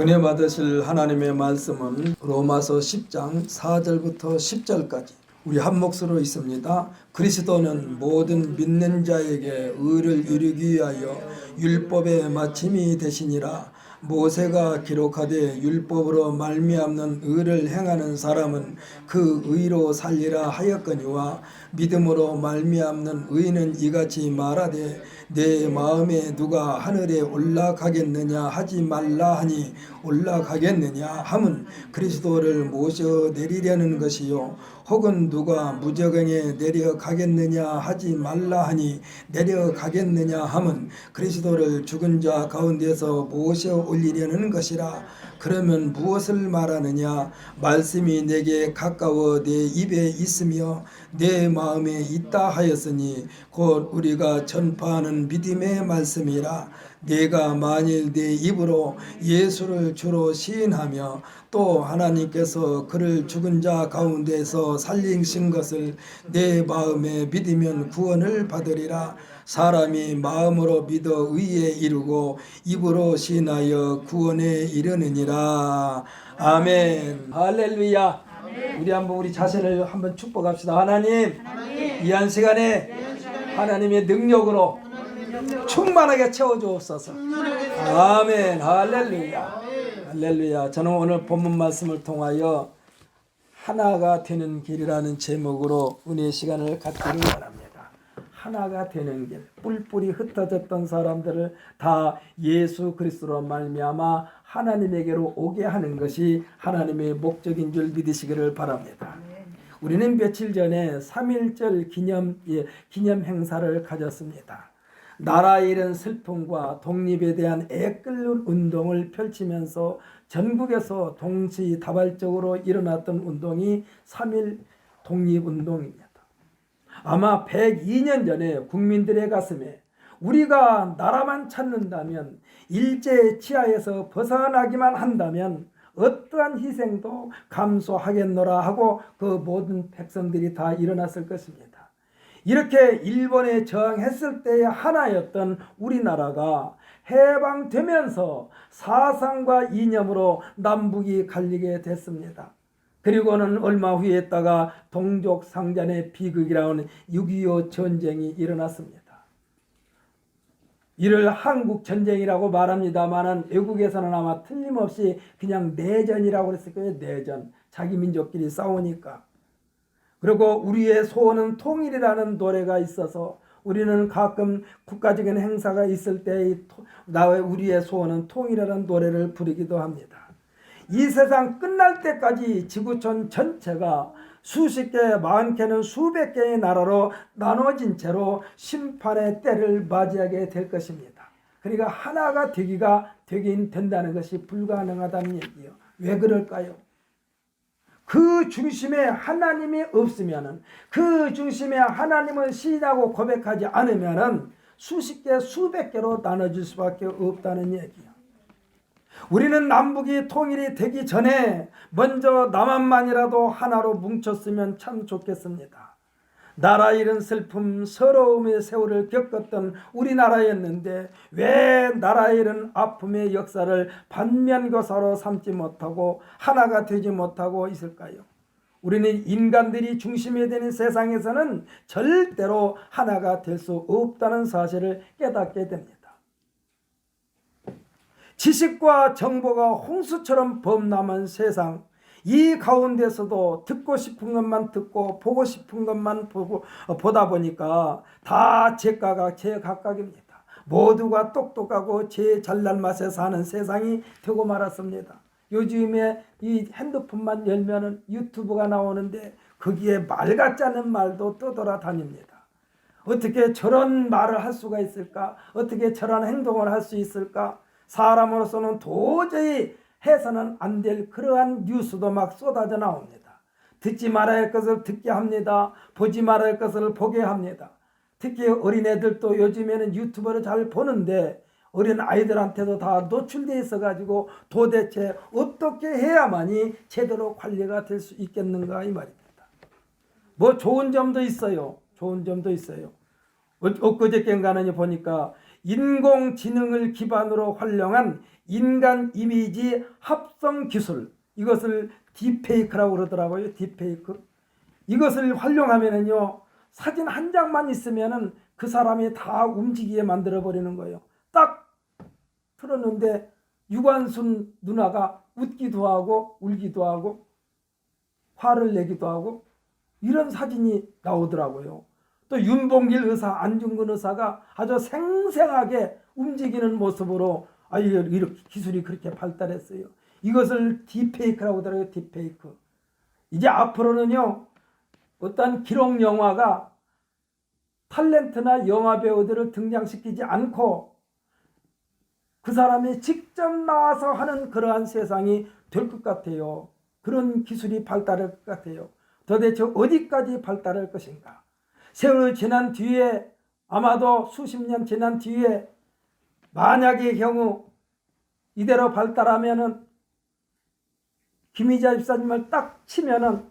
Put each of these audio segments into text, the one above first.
은혜 받으실 하나님의 말씀은 로마서 10장 4절부터 10절까지 우리 한 몫으로 있습니다. 그리스도는 모든 믿는 자에게 의를 이루기 위하여 율법의 마침이 되시니라. 모세가 기록하되 율법으로 말미암는 의를 행하는 사람은 그 의로 살리라 하였거니와 믿음으로 말미암는 의는 이같이 말하되 내 마음에 누가 하늘에 올라가겠느냐 하지 말라 하니 올라가겠느냐 함은 그리스도를 모셔 내리려는 것이요 혹은 누가 무저강에 내려가겠느냐 하지 말라 하니 내려가겠느냐 함은 그리스도를 죽은 자 가운데서 모셔 올리려는 것이라. 그러면 무엇을 말하느냐? 말씀이 내게 가까워 내 입에 있으며 내 마음에 있다 하였으니 곧 우리가 전파하는 믿음의 말씀이라. 내가 만일 내 입으로 예수를 주로 시인하며 또 하나님께서 그를 죽은 자 가운데서 살리신 것을 내 마음에 믿으면 구원을 받으리라. 사람이 마음으로 믿어 의에 이르고 입으로 시인하여 구원에 이르느니라. 아멘. 할렐루야. 아멘. 우리 한번 우리 자신을 한번 축복합시다. 하나님, 이한 시간에 하나님의 능력으로 충만하게 채워주옵소서. 아멘. 할렐루야. 할렐루야. 저는 오늘 본문 말씀을 통하여 하나가 되는 길이라는 제목으로 은혜의 시간을 갖기를 바랍니다. 하나가 되는 길, 뿔뿔이 흩어졌던 사람들을 다 예수 그리스도로 말미암아 하나님에게로 오게 하는 것이 하나님의 목적인 줄 믿으시기를 바랍니다. 우리는 며칠 전에 3.1절 기념 행사를 가졌습니다. 나라 잃은 슬픔과 독립에 대한 애끓는 운동을 펼치면서 전국에서 동시다발적으로 일어났던 운동이 3.1 독립운동입니다. 아마 102년 전에 국민들의 가슴에 우리가 나라만 찾는다면 일제의 치하에서 벗어나기만 한다면 어떠한 희생도 감수하겠노라 하고 그 모든 백성들이 다 일어났을 것입니다. 이렇게 일본에 저항했을 때의 하나였던 우리나라가 해방되면서 사상과 이념으로 남북이 갈리게 됐습니다. 그리고는 얼마 후에 있다가 동족상잔의 비극이라는 6.25 전쟁이 일어났습니다. 이를 한국전쟁이라고 말합니다만 외국에서는 아마 틀림없이 그냥 내전이라고 그랬을 거예요. 내전. 자기 민족끼리 싸우니까. 그리고 우리의 소원은 통일이라는 노래가 있어서 우리는 가끔 국가적인 행사가 있을 때 우리의 소원은 통일이라는 노래를 부르기도 합니다. 이 세상 끝날 때까지 지구촌 전체가 수십 개, 많게는 수백 개의 나라로 나눠진 채로 심판의 때를 맞이하게 될 것입니다. 그러니까 하나가 되긴 된다는 것이 불가능하다는 얘기예요. 왜 그럴까요? 그 중심에 하나님이 없으면은, 그 중심에 하나님을 시인하고 고백하지 않으면은 수십 개, 수백 개로 나눠질 수밖에 없다는 얘기예요. 우리는 남북이 통일이 되기 전에 먼저 남한만이라도 하나로 뭉쳤으면 참 좋겠습니다. 나라 잃은 슬픔, 서러움의 세월을 겪었던 우리나라였는데 왜 나라 잃은 아픔의 역사를 반면교사로 삼지 못하고 하나가 되지 못하고 있을까요? 우리는 인간들이 중심이 되는 세상에서는 절대로 하나가 될 수 없다는 사실을 깨닫게 됩니다. 지식과 정보가 홍수처럼 범람한 세상, 이 가운데서도 듣고 싶은 것만 듣고 보고 싶은 것만 보다 보니까 다 제각각입니다. 모두가 똑똑하고 제 잘난 맛에 사는 세상이 되고 말았습니다. 요즘에 이 핸드폰만 열면은 유튜브가 나오는데 거기에 말 같지 않은 말도 떠돌아다닙니다. 어떻게 저런 말을 할 수가 있을까? 어떻게 저런 행동을 할 수 있을까? 사람으로서는 도저히 해서는 안 될 그러한 뉴스도 막 쏟아져 나옵니다. 듣지 말아야 할 것을 듣게 합니다. 보지 말아야 할 것을 보게 합니다. 특히 어린애들도 요즘에는 유튜브를 잘 보는데 어린 아이들한테도 다 노출되어 있어가지고 도대체 어떻게 해야만이 제대로 관리가 될 수 있겠는가 이 말입니다. 뭐 좋은 점도 있어요. 좋은 점도 있어요. 엊그저께인가는 보니까 인공지능을 기반으로 활용한 인간 이미지 합성 기술, 이것을 딥페이크라고 그러더라고요. 딥페이크. 이것을 활용하면은요, 사진 한 장만 있으면은 그 사람이 다 움직이게 만들어 버리는 거예요. 딱 틀었는데 유관순 누나가 웃기도 하고 울기도 하고 화를 내기도 하고 이런 사진이 나오더라고요. 또 윤봉길 의사, 안중근 의사가 아주 생생하게 움직이는 모습으로 이렇게 기술이 그렇게 발달했어요. 이것을 딥페이크라고 하더라고요. 딥페이크. 이제 앞으로는요, 어떤 기록 영화가 탤런트나 영화 배우들을 등장시키지 않고 그 사람이 직접 나와서 하는 그러한 세상이 될 것 같아요. 그런 기술이 발달할 것 같아요. 도대체 어디까지 발달할 것인가? 세월이 지난 뒤에, 아마도 수십 년 지난 뒤에 만약의 경우 이대로 발달하면은 김희자 집사님을 딱 치면은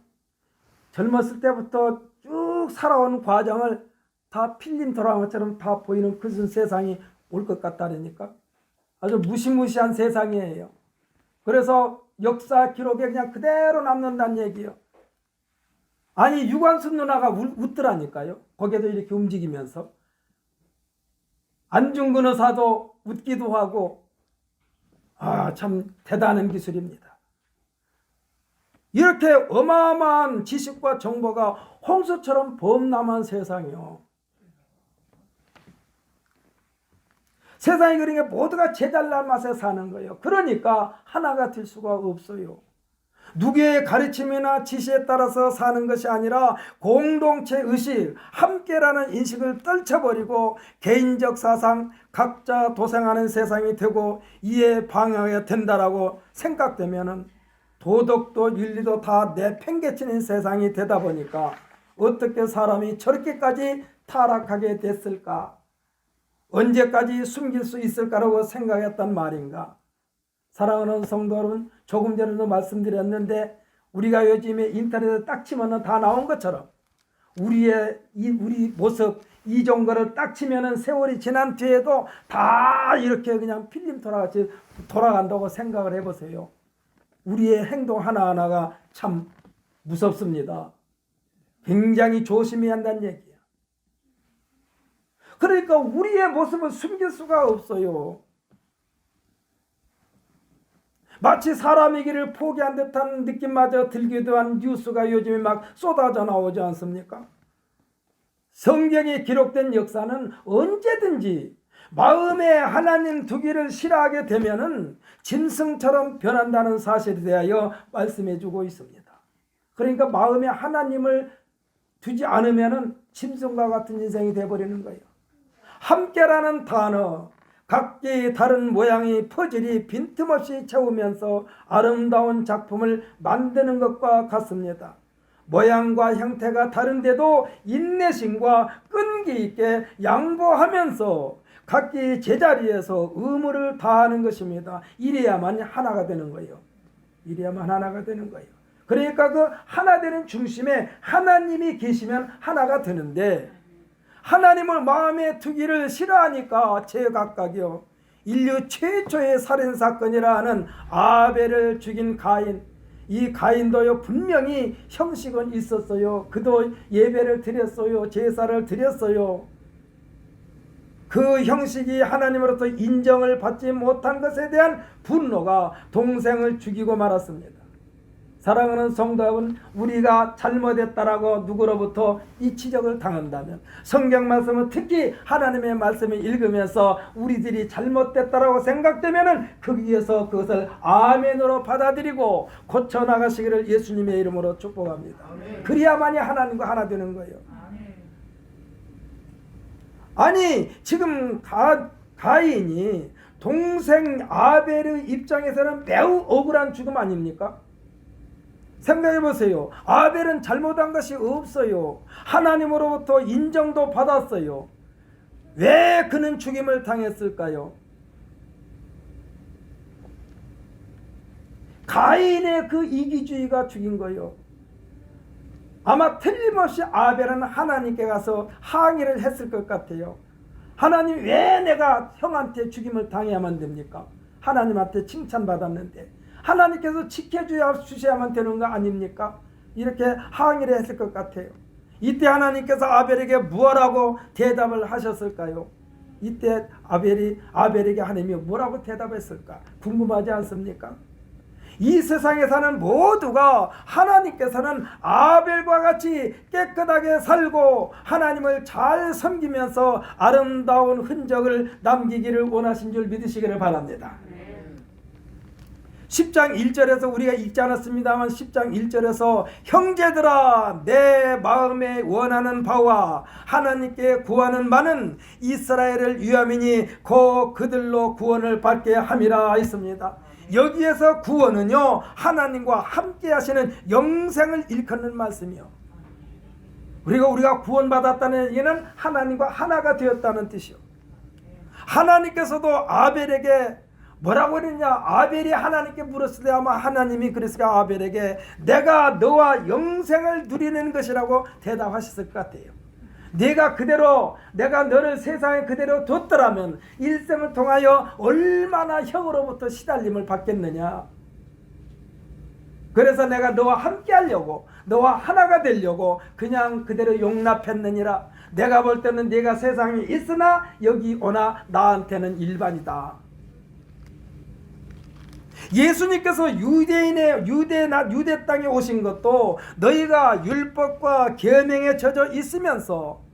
젊었을 때부터 쭉 살아온 과정을 다 필름 드라마처럼 다 보이는 그런 세상이 올 것 같다니까. 아주 무시무시한 세상이에요. 그래서 역사 기록에 그냥 그대로 남는다는 얘기예요. 아니, 유관순 누나가 웃더라니까요. 거기에도 이렇게 움직이면서. 안중근 의사도 웃기도 하고, 참 대단한 기술입니다. 이렇게 어마어마한 지식과 정보가 홍수처럼 범람한 세상이요. 세상이 그러니까 모두가 제잘난 맛에 사는 거예요. 그러니까 하나가 될 수가 없어요. 누구의 가르침이나 지시에 따라서 사는 것이 아니라 공동체 의식, 함께라는 인식을 떨쳐버리고 개인적 사상, 각자 도생하는 세상이 되고 이에 방해가 된다라고 생각되면은 도덕도 윤리도 다 내팽개치는 세상이 되다 보니까 어떻게 사람이 저렇게까지 타락하게 됐을까? 언제까지 숨길 수 있을까라고 생각했단 말인가? 사랑하는 성도 여러분, 조금 전에도 말씀드렸는데 우리가 요즘에 인터넷에 딱 치면 다 나온 것처럼 우리 모습 이전 거를 딱 치면은 세월이 지난 뒤에도 다 이렇게 그냥 필름 돌아같이 돌아간다고 생각을 해보세요. 우리의 행동 하나하나가 참 무섭습니다. 굉장히 조심해야 한다는 얘기야. 그러니까 우리의 모습을 숨길 수가 없어요. 마치 사람의 길을 포기한 듯한 느낌마저 들기도 한 뉴스가 요즘에 막 쏟아져 나오지 않습니까? 성경에 기록된 역사는 언제든지 마음에 하나님 두기를 싫어하게 되면은 짐승처럼 변한다는 사실에 대하여 말씀해 주고 있습니다. 그러니까 마음에 하나님을 두지 않으면은 짐승과 같은 인생이 되어버리는 거예요. 함께라는 단어, 각기 다른 모양의 퍼즐이 빈틈없이 채우면서 아름다운 작품을 만드는 것과 같습니다. 모양과 형태가 다른데도 인내심과 끈기 있게 양보하면서 각기 제자리에서 의무를 다하는 것입니다. 이래야만 하나가 되는 거예요. 이래야만 하나가 되는 거예요. 그러니까 그 하나 되는 중심에 하나님이 계시면 하나가 되는데 하나님을 마음에 두기를 싫어하니까 제각각이요. 인류 최초의 살인사건이라 하는 아벨을 죽인 가인, 이 가인도요 분명히 형식은 있었어요. 그도 예배를 드렸어요. 제사를 드렸어요. 그 형식이 하나님으로부터 인정을 받지 못한 것에 대한 분노가 동생을 죽이고 말았습니다. 사랑하는 성도 여러분, 우리가 잘못했다라고 누구로부터 이 지적을 당한다면 성경 말씀은 특히 하나님의 말씀을 읽으면서 우리들이 잘못됐다라고 생각되면은 거기에서 그것을 아멘으로 받아들이고 고쳐나가시기를 예수님의 이름으로 축복합니다. 아멘. 그래야만이 하나님과 하나 되는 거예요. 아멘. 아니 지금 가인이 동생 아벨의 입장에서는 매우 억울한 죽음 아닙니까? 생각해 보세요. 아벨은 잘못한 것이 없어요. 하나님으로부터 인정도 받았어요. 왜 그는 죽임을 당했을까요? 가인의 그 이기주의가 죽인 거예요. 아마 틀림없이 아벨은 하나님께 가서 항의를 했을 것 같아요. 하나님, 왜 내가 형한테 죽임을 당해야만 됩니까? 하나님한테 칭찬받았는데 하나님께서 지켜주셔야만 되는 거 아닙니까? 이렇게 항의를 했을 것 같아요. 이때 하나님께서 아벨에게 무엇라고 대답을 하셨을까요? 이때 아벨에게 하나님이 뭐라고 대답했을까? 궁금하지 않습니까? 이 세상에 사는 모두가 하나님께서는 아벨과 같이 깨끗하게 살고 하나님을 잘 섬기면서 아름다운 흔적을 남기기를 원하신 줄 믿으시기를 바랍니다. 10장 1절에서 우리가 읽지 않았습니다만 10장 1절에서 형제들아 내 마음에 원하는 바와 하나님께 구하는 바는 이스라엘을 위함이니 곧 그들로 구원을 받게 함이라 했습니다. 여기에서 구원은요 하나님과 함께 하시는 영생을 일컫는 말씀이요. 우리가 구원받았다는 얘기는 하나님과 하나가 되었다는 뜻이요. 하나님께서도 아벨에게 뭐라고 그랬냐? 아벨이 하나님께 물었을 때 아마 하나님이 그랬을까? 아벨에게 내가 너와 영생을 누리는 것이라고 대답하셨을 것 같아요. 내가 너를 세상에 그대로 뒀더라면 일생을 통하여 얼마나 형으로부터 시달림을 받겠느냐. 그래서 내가 너와 함께 하려고 너와 하나가 되려고 그냥 그대로 용납했느니라. 내가 볼 때는 네가 세상에 있으나 여기 오나 나한테는 일반이다. 예수님께서 유대 땅에 오신 것도 너희가 율법과 계명에 젖어 있으면서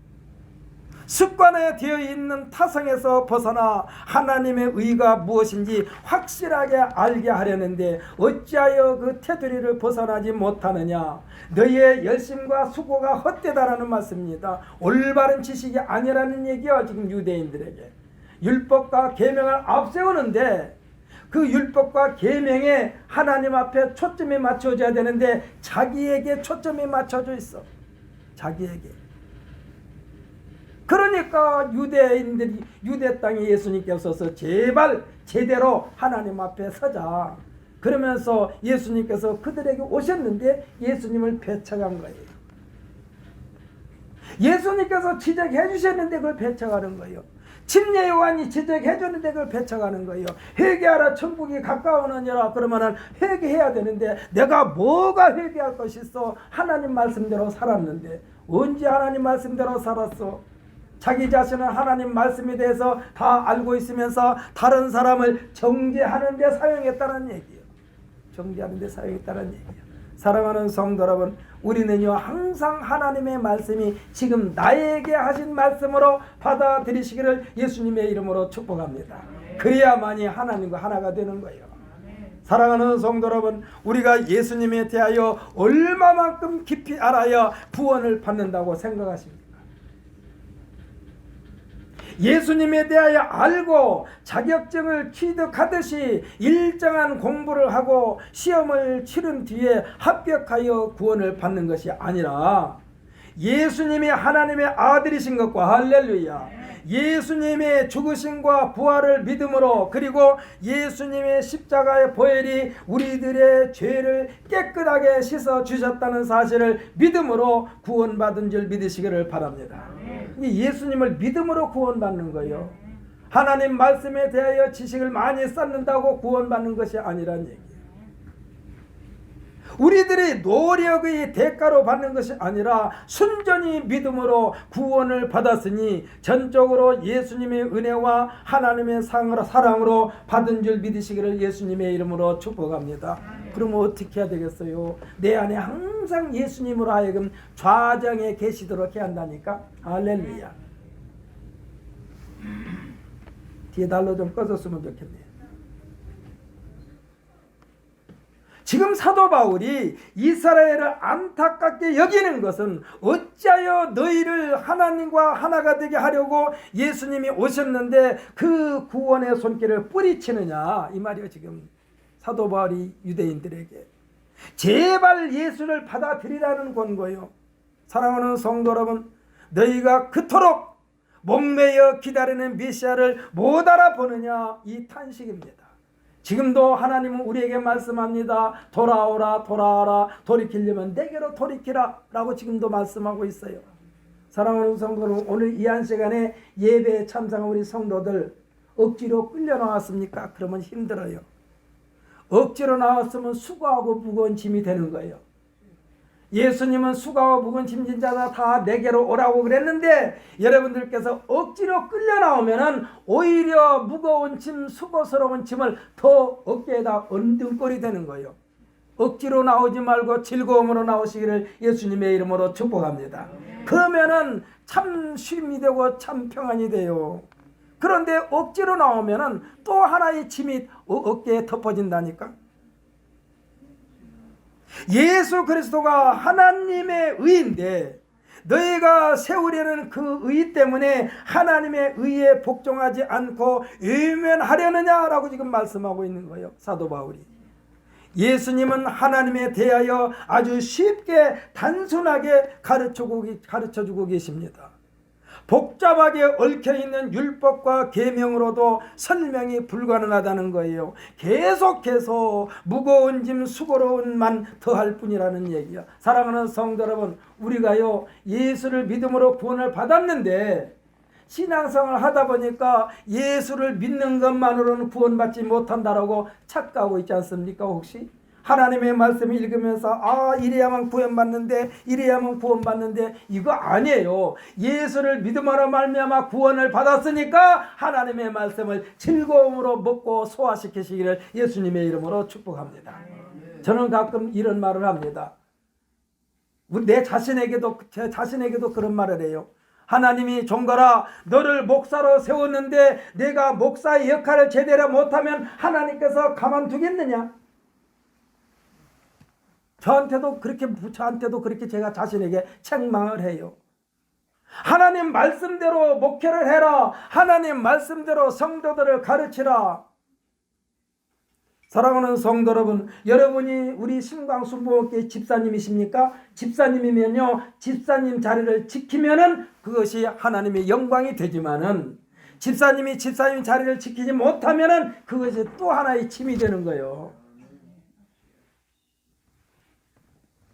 습관에 되어 있는 타성에서 벗어나 하나님의 의가 무엇인지 확실하게 알게 하려는데 어찌하여 그 테두리를 벗어나지 못하느냐. 너희의 열심과 수고가 헛되다라는 말씀입니다. 올바른 지식이 아니라는 얘기야. 지금 유대인들에게 율법과 계명을 앞세우는데 그 율법과 계명에 하나님 앞에 초점이 맞춰져야 되는데 자기에게 초점이 맞춰져 있어. 자기에게. 그러니까 유대 땅에 예수님께서 오셔서 제발 제대로 하나님 앞에 서자. 그러면서 예수님께서 그들에게 오셨는데 예수님을 배척한 거예요. 예수님께서 지적해 주셨는데 그걸 배척하는 거예요. 침례 요한이 지적해 줬는데 그걸 배척하는 거예요. 회개하라 천국이 가까우느니라. 그러면은 회개해야 되는데 내가 뭐가 회개할 것이 있어? 하나님 말씀대로 살았는데 언제 하나님 말씀대로 살았어? 자기 자신은 하나님 말씀에 대해서 다 알고 있으면서 다른 사람을 정죄하는 데 사용했다는 얘기예요. 정죄하는 데 사용했다는 얘기예요. 사랑하는 성도 여러분, 우리는요 항상 하나님의 말씀이 지금 나에게 하신 말씀으로 받아들이시기를 예수님의 이름으로 축복합니다. 그래야만이 하나님과 하나가 되는 거예요. 사랑하는 성도 여러분, 우리가 예수님에 대하여 얼마만큼 깊이 알아야 구원을 받는다고 생각하십니까? 예수님에 대하여 알고 자격증을 취득하듯이 일정한 공부를 하고 시험을 치른 뒤에 합격하여 구원을 받는 것이 아니라 예수님이 하나님의 아들이신 것과 할렐루야 예수님의 죽으심과 부활을 믿음으로 그리고 예수님의 십자가의 보혈이 우리들의 죄를 깨끗하게 씻어 주셨다는 사실을 믿음으로 구원받은 줄 믿으시기를 바랍니다. 예수님을 믿음으로 구원받는 거예요. 하나님 말씀에 대하여 지식을 많이 쌓는다고 구원받는 것이 아니란 얘기예요. 우리들이 노력의 대가로 받는 것이 아니라 순전히 믿음으로 구원을 받았으니 전적으로 예수님의 은혜와 하나님의 사랑으로 받은 줄 믿으시기를 예수님의 이름으로 축복합니다. 그러면 어떻게 해야 되겠어요? 내 안에 항상 예수님으로 하여금 좌정에 계시도록 해야 한다니까. 할렐루야. 뒤에 달로 좀 꺼졌으면 좋겠네요. 지금 사도 바울이 이스라엘을 안타깝게 여기는 것은 어찌하여 너희를 하나님과 하나가 되게 하려고 예수님이 오셨는데 그 구원의 손길을 뿌리치느냐 이 말이에요. 지금 사도 바울이 유대인들에게 제발 예수를 받아들이라는 권고요. 사랑하는 성도 여러분, 너희가 그토록 목매여 기다리는 메시아를 못 알아보느냐 이 탄식입니다. 지금도 하나님은 우리에게 말씀합니다. 돌아오라 돌아오라 돌이키려면 내게로 돌이키라 라고 지금도 말씀하고 있어요. 사랑하는 성도는 오늘 이 한 시간에 예배에 참석한 우리 성도들 억지로 끌려 나왔습니까? 그러면 힘들어요. 억지로 나왔으면 수고하고 무거운 짐이 되는 거예요. 예수님은 수고하고 무거운 짐진 자다 다 내게로 오라고 그랬는데 여러분들께서 억지로 끌려 나오면은 오히려 무거운 짐, 수고스러운 짐을 더 어깨에다 얹은꼴이 되는 거예요. 억지로 나오지 말고 즐거움으로 나오시기를 예수님의 이름으로 축복합니다. 그러면은 참 쉼이 되고 참 평안이 돼요. 그런데 억지로 나오면은 또 하나의 짐이 어깨에 덮어진다니까. 예수 그리스도가 하나님의 의인데 너희가 세우려는 그 의 때문에 하나님의 의에 복종하지 않고 외면하려느냐라고 지금 말씀하고 있는 거예요. 사도 바울이. 예수님은 하나님에 대하여 아주 쉽게 단순하게 가르쳐주고 계십니다. 복잡하게 얽혀있는 율법과 계명으로도 설명이 불가능하다는 거예요. 계속해서 무거운 짐 수고로움만 더할 뿐이라는 얘기야. 사랑하는 성도 여러분, 우리가요 예수를 믿음으로 구원을 받았는데 신앙생활을 하다 보니까 예수를 믿는 것만으로는 구원받지 못한다라고 착각하고 있지 않습니까? 혹시? 하나님의 말씀을 읽으면서 이래야만 구원받는데 이래야만 구원받는데 이거 아니에요. 예수를 믿음으로 말미암아 구원을 받았으니까 하나님의 말씀을 즐거움으로 먹고 소화시키시기를 예수님의 이름으로 축복합니다. 저는 가끔 이런 말을 합니다. 제 자신에게도 그런 말을 해요. 하나님이 종거라 너를 목사로 세웠는데 내가 목사의 역할을 제대로 못하면 하나님께서 가만두겠느냐? 저한테도 그렇게 제가 자신에게 책망을 해요. 하나님 말씀대로 목회를 해라. 하나님 말씀대로 성도들을 가르치라. 사랑하는 성도 여러분, 여러분이 우리 신광순복음교회 집사님이십니까? 집사님이면요, 집사님 자리를 지키면은 그것이 하나님의 영광이 되지만은 집사님 자리를 지키지 못하면은 그것이 또 하나의 짐이 되는 거예요.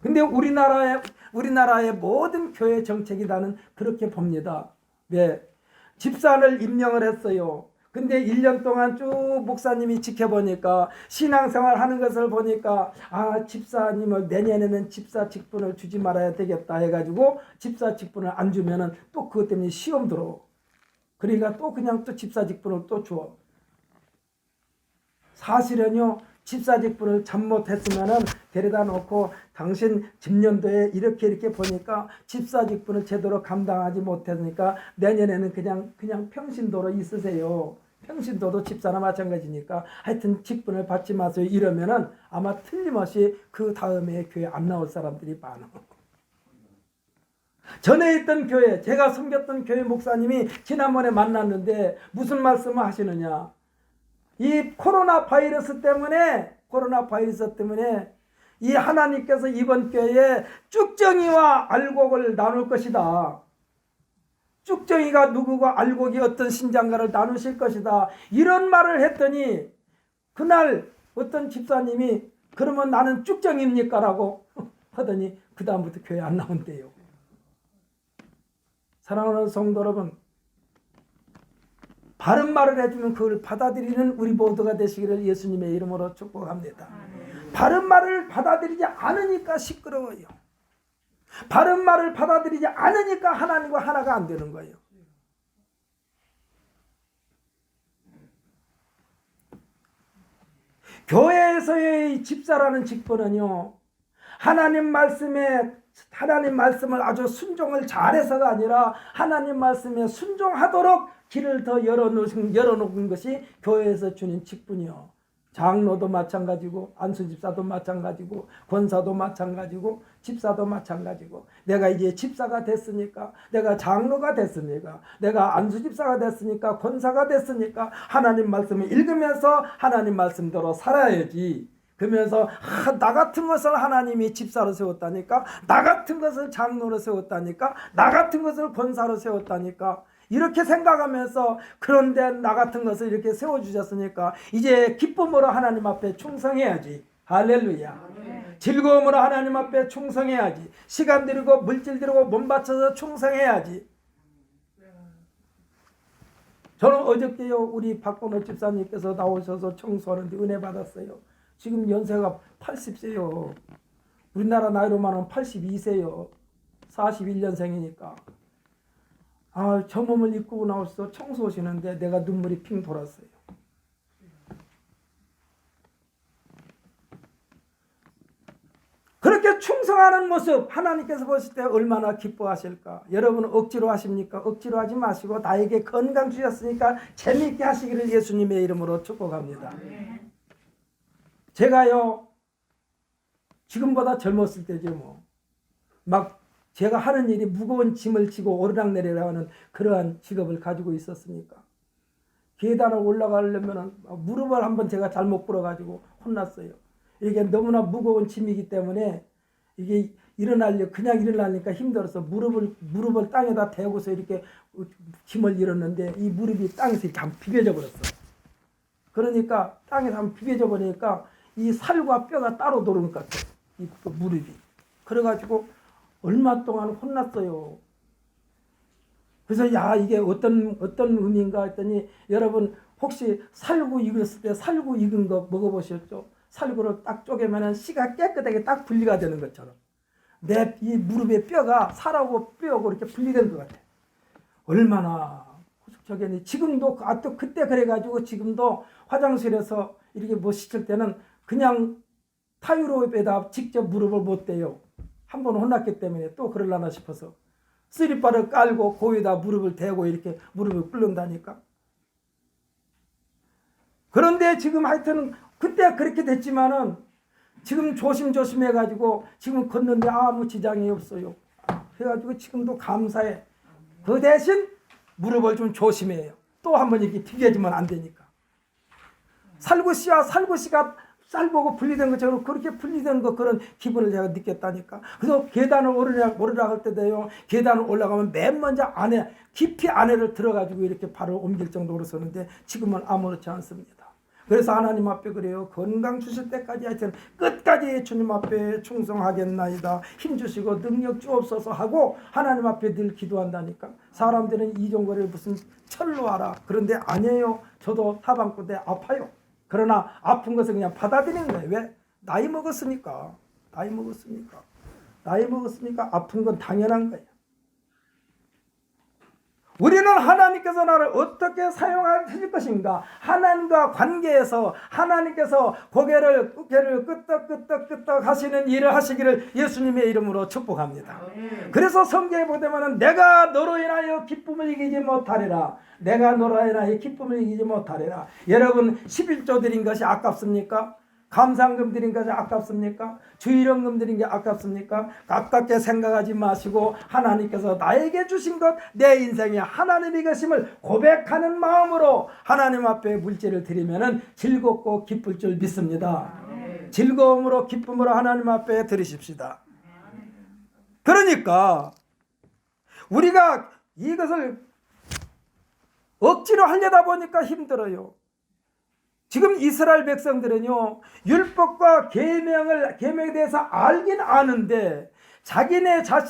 근데 우리나라의 모든 교회 정책이 나는 그렇게 봅니다. 네. 집사를 임명을 했어요. 근데 1년 동안 쭉 목사님이 지켜보니까 신앙생활 하는 것을 보니까 집사님을 내년에는 집사 직분을 주지 말아야 되겠다 해가지고 집사 직분을 안 주면은 또 그것 때문에 시험 들어. 그러니까 또 그냥 또 집사 직분을 또 줘. 사실은요, 집사 직분을 잘못했으면은 데려다 놓고 당신 집년도에 이렇게 보니까 집사 직분을 제대로 감당하지 못했으니까 내년에는 그냥 평신도로 있으세요. 평신도도 집사나 마찬가지니까 하여튼 직분을 받지 마세요. 이러면은 아마 틀림없이 그 다음에 교회 안 나올 사람들이 많아. 전에 있던 교회, 제가 섬겼던 교회 목사님이 지난번에 만났는데 무슨 말씀을 하시느냐. 이 코로나 바이러스 때문에 이 하나님께서 이번 교회에 쭉정이와 알곡을 나눌 것이다. 쭉정이가 누구고 알곡이 어떤 신장가를 나누실 것이다. 이런 말을 했더니 그날 어떤 집사님이 그러면 나는 쭉정입니까? 라고 하더니 그 다음부터 교회 안 나온대요. 사랑하는 성도 여러분, 바른 말을 해주면 그걸 받아들이는 우리 모두가 되시기를 예수님의 이름으로 축복합니다. 바른 말을 받아들이지 않으니까 시끄러워요. 바른 말을 받아들이지 않으니까 하나님과 하나가 안 되는 거예요. 교회에서의 집사라는 직분은요, 하나님 말씀을 아주 순종을 잘해서가 아니라 하나님 말씀에 순종하도록 길을 더 열어놓은 것이 교회에서 주는 직분이요. 장로도 마찬가지고 안수집사도 마찬가지고 권사도 마찬가지고 집사도 마찬가지고 내가 이제 집사가 됐으니까 내가 장로가 됐으니까 내가 안수집사가 됐으니까 권사가 됐으니까 하나님 말씀을 읽으면서 하나님 말씀대로 살아야지. 그러면서 나 같은 것을 하나님이 집사로 세웠다니까, 나 같은 것을 장로로 세웠다니까, 나 같은 것을 권사로 세웠다니까 이렇게 생각하면서 그런데 나 같은 것을 이렇게 세워주셨으니까 이제 기쁨으로 하나님 앞에 충성해야지. 할렐루야. 즐거움으로 하나님 앞에 충성해야지. 시간 들이고 물질 들이고 몸 바쳐서 충성해야지. 저는 어저께요 우리 박건호 집사님께서 나오셔서 청소하는데 은혜 받았어요. 지금 연세가 80세요. 우리나라 나이로만 하면 82세요. 41년생이니까. 아, 저 몸을 입고 나와서 청소하시는데 내가 눈물이 핑 돌았어요. 그렇게 충성하는 모습 하나님께서 보실 때 얼마나 기뻐하실까. 여러분은 억지로 하십니까? 억지로 하지 마시고 나에게 건강 주셨으니까 재미있게 하시기를 예수님의 이름으로 축복합니다. 제가요 지금보다 젊었을 때죠 뭐. 막 제가 하는 일이 무거운 짐을 지고 오르락내리락 하는 그러한 직업을 가지고 있었으니까 계단을 올라가려면 무릎을 한번 제가 잘못 꿇어가지고 혼났어요. 이게 너무나 무거운 짐이기 때문에 이게 그냥 일어나니까 힘들어서 무릎을 땅에다 대고서 이렇게 짐을 잃었는데 이 무릎이 땅에서 이렇게 한번 비벼져 버렸어. 그러니까 땅에서 한번 비벼져 버리니까 이 살과 뼈가 따로 도는 것 같아. 이 무릎이. 그래가지고 얼마 동안 혼났어요. 그래서 야 이게 어떤 의미인가 했더니 여러분 혹시 살구 익었을 때 살구 익은 거 먹어보셨죠? 살구를 딱 쪼개면 씨가 깨끗하게 딱 분리가 되는 것처럼 내 이 무릎의 뼈가 살하고 뼈하고 이렇게 분리된 것 같아. 얼마나 호숙적이니. 지금도 또 그때 그래가지고 지금도 화장실에서 이렇게 뭐 씻을 때는 그냥 타유로에다 직접 무릎을 못 대요. 한 번 혼났기 때문에 또 그러려나 싶어서 쓰리바를 깔고 거기다 무릎을 대고 이렇게 무릎을 꿇는다니까. 그런데 지금 하여튼 그때 그렇게 됐지만은 지금 조심조심 해가지고 지금 걷는데 아무 지장이 없어요. 그래가지고 지금도 감사해. 그 대신 무릎을 좀 조심해요. 또 한 번 이렇게 튀겨지면 안 되니까. 살구씨와 살구씨가 쌀보고 분리된 것처럼 그렇게 분리된 것 그런 기분을 제가 느꼈다니까. 그래서 계단을 오르락할 때도요. 계단을 올라가면 맨 먼저 안에 깊이 안에를 들어가지고 이렇게 발을 옮길 정도로 서는데 지금은 아무렇지 않습니다. 그래서 하나님 앞에 그래요. 건강 주실 때까지 하여튼 끝까지 주님 앞에 충성하겠나이다. 힘 주시고 능력 주옵소서 하고 하나님 앞에 늘 기도한다니까. 사람들은 이종거리를 무슨 철로 알아. 그런데 아니에요. 저도 타방구 때 아파요. 그러나 아픈 것을 그냥 받아들이는 거예요. 왜? 나이 먹었으니까. 나이 먹었으니까 아픈 건 당연한 거예요. 우리는 하나님께서 나를 어떻게 사용하실 것인가? 하나님과 관계에서 하나님께서 고개를 끄덕끄덕 하시는 일을 하시기를 예수님의 이름으로 축복합니다. 그래서 성경에 보면 내가 너로 인하여 기쁨을 이기지 못하리라. 내가 너로 인하여 기쁨을 이기지 못하리라. 여러분 11조 드린 것이 아깝습니까? 감사금 드린 것이 아깝습니까? 주일원금 드린 게 아깝습니까? 아깝게 생각하지 마시고 하나님께서 나에게 주신 것, 내 인생에 하나님의 것임을 고백하는 마음으로 하나님 앞에 물질을 드리면 즐겁고 기쁠 줄 믿습니다. 즐거움으로 기쁨으로 하나님 앞에 드리십시다. 그러니까 우리가 이것을 억지로 하려다 보니까 힘들어요. 지금 이스라엘 백성들은요, 율법과 계명에 대해서 알긴 아는데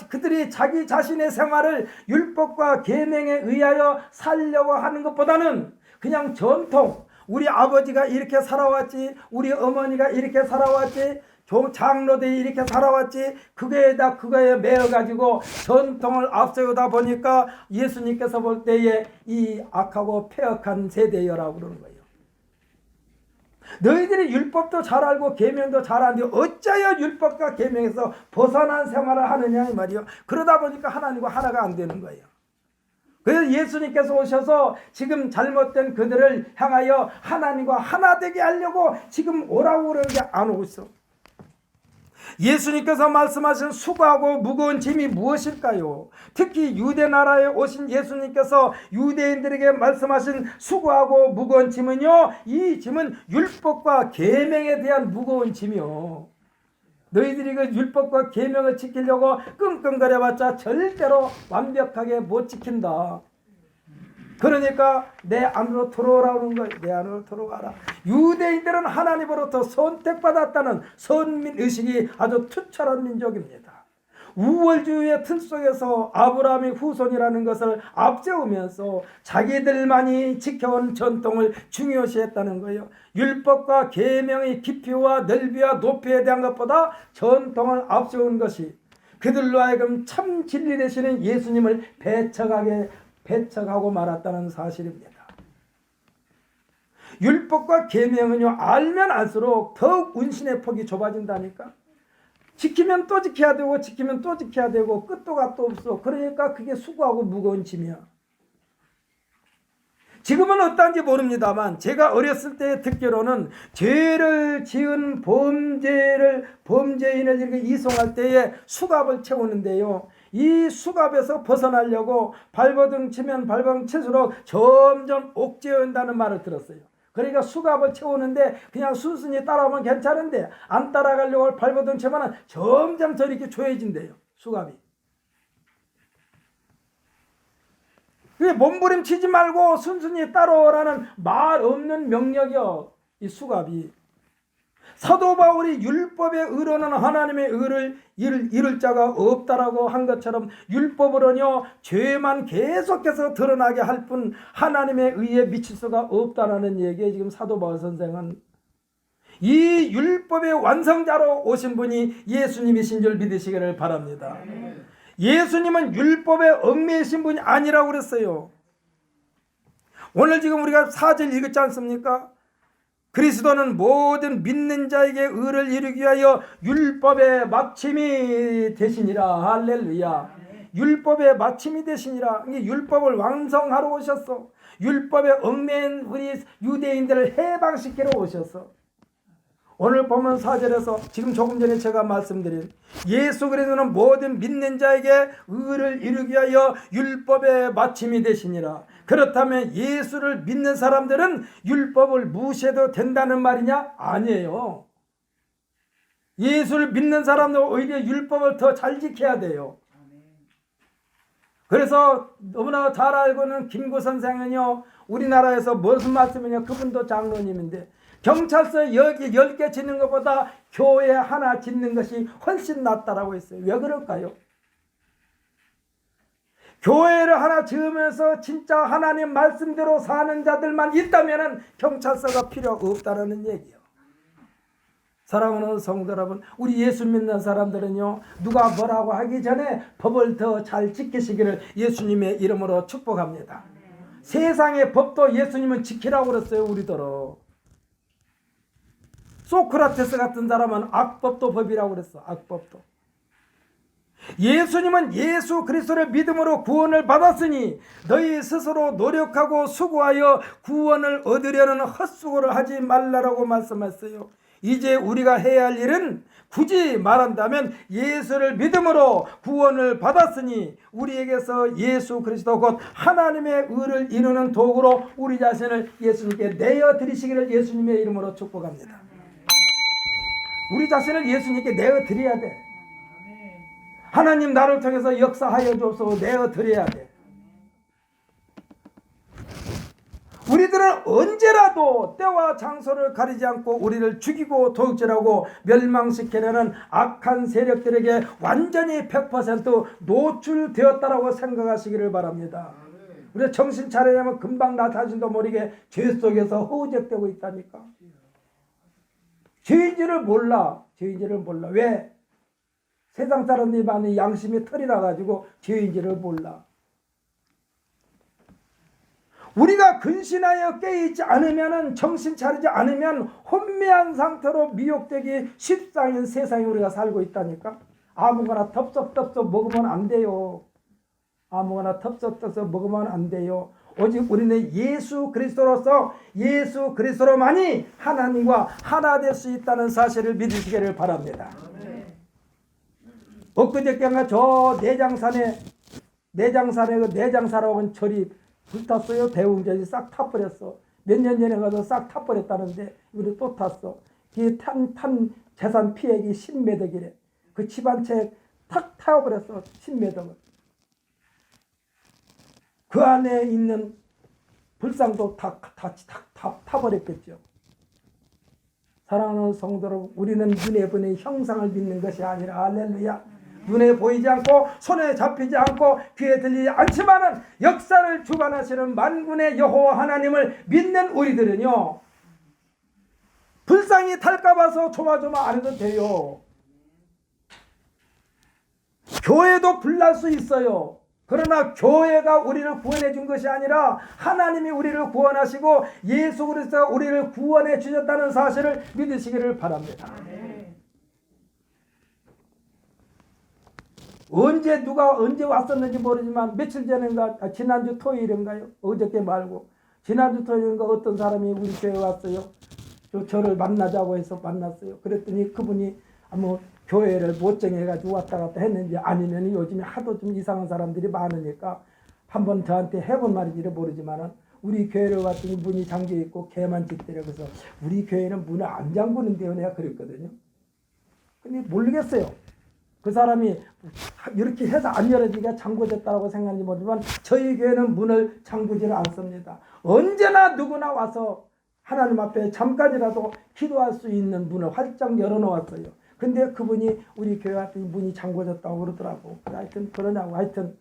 그들이 자기 자신의 생활을 율법과 계명에 의하여 살려고 하는 것보다는 그냥 전통, 우리 아버지가 이렇게 살아왔지, 우리 어머니가 이렇게 살아왔지, 장로들이 이렇게 살아왔지, 그거에 매여가지고 전통을 앞세우다 보니까 예수님께서 볼 때에 이 악하고 폐역한 세대여라고 그러는 거예요. 너희들이 율법도 잘 알고 계명도 잘 아는데 어찌하여 율법과 계명에서 벗어난 생활을 하느냐 이 말이요. 그러다 보니까 하나님과 하나가 안 되는 거예요. 그래서 예수님께서 오셔서 지금 잘못된 그들을 향하여 하나님과 하나 되게 하려고 지금 오라고 그러는데 안 오고 있어. 예수님께서 말씀하신 수고하고 무거운 짐이 무엇일까요? 특히 유대 나라에 오신 예수님께서 유대인들에게 말씀하신 수고하고 무거운 짐은요, 이 짐은 율법과 계명에 대한 무거운 짐이요. 너희들이 그 율법과 계명을 지키려고 끙끙거려봤자 절대로 완벽하게 못 지킨다. 그러니까 내 안으로 들어오라는 거예요. 내 안으로 들어와라. 유대인들은 하나님으로부터 선택받았다는 선민의식이 아주 투철한 민족입니다. 우월주의의 틀 속에서 아브라함의 후손이라는 것을 앞세우면서 자기들만이 지켜온 전통을 중요시했다는 거예요. 율법과 계명의 깊이와 넓이와 높이에 대한 것보다 전통을 앞세운 것이 그들로 하여금 참 진리 되시는 예수님을 배척하고 말았다는 사실입니다. 율법과 계명은요, 알면 알수록 더욱 운신의 폭이 좁아진다니까. 지키면 또 지켜야 되고 지키면 또 지켜야 되고 끝도 갓도 없어. 그러니까 그게 수고하고 무거운 짐이야. 지금은 어떤지 모릅니다만 제가 어렸을 때 듣기로는 죄를 지은 범죄인을 이렇게 이송할 때에 수갑을 채우는데요, 이 수갑에서 벗어나려고 발버둥 치면 발버둥 칠수록 점점 옥죄어온다는 말을 들었어요. 그러니까 수갑을 채우는데 그냥 순순히 따라오면 괜찮은데 안 따라가려고 발버둥 치면 점점 더 이렇게 조여진대요, 수갑이. 몸부림치지 말고 순순히 따라오라는 말 없는 명령이요, 이 수갑이. 사도 바울이 율법의 의로는 하나님의 의를 이룰 자가 없다라고 한 것처럼 율법으로는요, 죄만 계속해서 드러나게 할 뿐 하나님의 의에 미칠 수가 없다라는 얘기에 지금 사도 바울 선생은 이 율법의 완성자로 오신 분이 예수님이신 줄 믿으시기를 바랍니다. 예수님은 율법에 얽매이신 분이 아니라고 그랬어요. 오늘 지금 우리가 4절 읽었지 않습니까? 그리스도는 모든 믿는 자에게 의를 이루기 위하여 율법의 마침이 되시니라. 할렐루야. 율법의 마침이 되시니라. 율법을 완성하러 오셨어. 율법에 얽매인 우리 유대인들을 해방시키러 오셨어. 오늘 보면 4절에서 지금 조금 전에 제가 말씀드린 예수 그리스도는 모든 믿는 자에게 의를 이루기 위하여 율법의 마침이 되시니라. 그렇다면 예수를 믿는 사람들은 율법을 무시해도 된다는 말이냐? 아니에요. 예수를 믿는 사람들은 오히려 율법을 더 잘 지켜야 돼요. 그래서 너무나 잘 알고 있는 김구 선생은요, 우리나라에서 무슨 말씀이냐, 그분도 장로님인데 경찰서 여기 10개 짓는 것보다 교회 하나 짓는 것이 훨씬 낫다라고 했어요. 왜 그럴까요? 교회를 하나 지으면서 진짜 하나님 말씀대로 사는 자들만 있다면 경찰서가 필요 없다라는 얘기예요. 사랑하는 성도 여러분, 우리 예수 믿는 사람들은요, 누가 뭐라고 하기 전에 법을 더 잘 지키시기를 예수님의 이름으로 축복합니다. 세상의 법도 예수님은 지키라고 그랬어요. 우리더러 소크라테스 같은 사람은 악법도 법이라고 그랬어. 악법도. 예수님은 예수 그리스도를 믿음으로 구원을 받았으니 너희 스스로 노력하고 수고하여 구원을 얻으려는 헛수고를 하지 말라라고 말씀했어요. 이제 우리가 해야 할 일은 굳이 말한다면 예수를 믿음으로 구원을 받았으니 우리에게서 예수 그리스도 곧 하나님의 의를 이루는 도구로 우리 자신을 예수님께 내어드리시기를 예수님의 이름으로 축복합니다. 우리 자신을 예수님께 내어드려야 돼. 하나님 나를 통해서 역사하여 주옵소서. 내어드려야 돼. 우리들은 언제라도 때와 장소를 가리지 않고 우리를 죽이고 도둑질하고 멸망시키려는 악한 세력들에게 완전히 100% 노출되었다라고 생각하시기를 바랍니다. 우리가 정신 차리려면 금방 나 자신도 모르게 죄 속에서 허우적대고 있다니까. 죄인지를 몰라. 죄인지를 몰라. 왜? 세상 사람들이 많이 양심이 털이라 가지고 죄인지를 몰라. 우리가 근신하여 깨어있지 않으면, 정신 차리지 않으면 혼미한 상태로 미혹되기 십상인 세상에 우리가 살고 있다니까. 아무거나 덥석덥석 먹으면 안 돼요. 아무거나 덥석덥석 먹으면 안 돼요. 오직 우리는 예수 그리스도로서 예수 그리스도로만이 하나님과 하나 될 수 있다는 사실을 믿으시기를 바랍니다. 엊그저께인가 저 내장산에 그 내장사라고 절이 불탔어요. 대웅전이 싹 타버렸어. 몇 년 전에 가서 싹 타버렸다는데 우리 또 탔어. 그 탄 재산 피해액이 10매덕이래. 그 집 한 채 탁 타버렸어. 10매덕을. 그 안에 있는 불상도 다 타버렸겠죠. 사랑하는 성도 여러분, 우리는 눈에 보는 형상을 믿는 것이 아니라 할렐루야, 눈에 보이지 않고 손에 잡히지 않고 귀에 들리지 않지만은 역사를 주관하시는 만군의 여호와 하나님을 믿는 우리들은요, 불쌍히 탈까 봐서 조마조마 안 해도 돼요. 교회도 불날 수 있어요. 그러나 교회가 우리를 구원해 준 것이 아니라 하나님이 우리를 구원하시고 예수 그리스도가 우리를 구원해 주셨다는 사실을 믿으시기를 바랍니다. 누가 언제 왔었는지 모르지만 며칠 전인가, 지난주 토요일인가요? 어저께 말고 지난주 토요일인가 어떤 사람이 우리 교회에 왔어요. 저를 만나자고 해서 만났어요. 그랬더니 그분이 교회를 못 정해가지고 왔다 갔다 했는지 아니면 요즘에 하도 좀 이상한 사람들이 많으니까 한번 저한테 해본 말인지를 모르지만은 우리 교회를 왔더니 문이 잠겨있고 개만 짖더래. 그래서 우리 교회는 문을 안 잠그는데요, 내가 그랬거든요. 근데 모르겠어요. 그 사람이 이렇게 해서 안 열어지게 잠궈졌다고 생각하는지 모르지만 저희 교회는 문을 잠그지를 않습니다. 언제나 누구나 와서 하나님 앞에 잠깐이라도 기도할 수 있는 문을 활짝 열어놓았어요. 근데 그분이 우리 교회 왔더니 문이 잠궈졌다고 그러더라고. 하여튼 그러냐고. 하여튼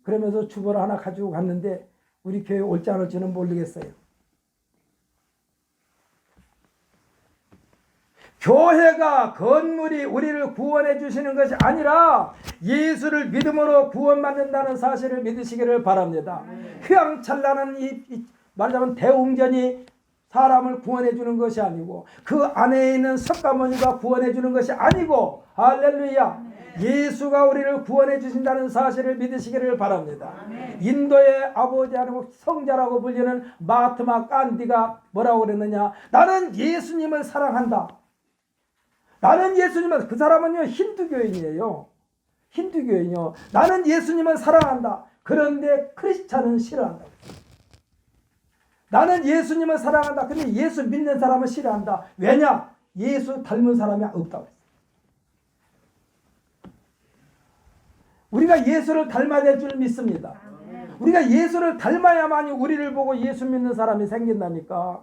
그러면서 주보를 하나 가지고 갔는데 우리 교회 올지 안 올지는 모르겠어요. 교회가 건물이 우리를 구원해 주시는 것이 아니라 예수를 믿음으로 구원받는다는 사실을 믿으시기를 바랍니다. 휘황찬란한 말하자면 대웅전이 사람을 구원해 주는 것이 아니고 그 안에 있는 석가모니가 구원해 주는 것이 아니고, 할렐루야, 예수가 우리를 구원해 주신다는 사실을 믿으시기를 바랍니다. 인도의 아버지하고 성자라고 불리는 마하트마 간디가 뭐라고 그랬느냐? 나는 예수님을 사랑한다. 나는 예수님을, 그 사람은요 힌두교인이에요. 힌두교인이요. 나는 예수님을 사랑한다. 그런데 크리스찬은 싫어한다. 나는 예수님을 사랑한다. 근데 예수 믿는 사람은 싫어한다. 왜냐? 예수 닮은 사람이 없다고 했어요. 우리가 예수를 닮아야 될 줄 믿습니다. 우리가 예수를 닮아야만이 우리를 보고 예수 믿는 사람이 생긴다니까.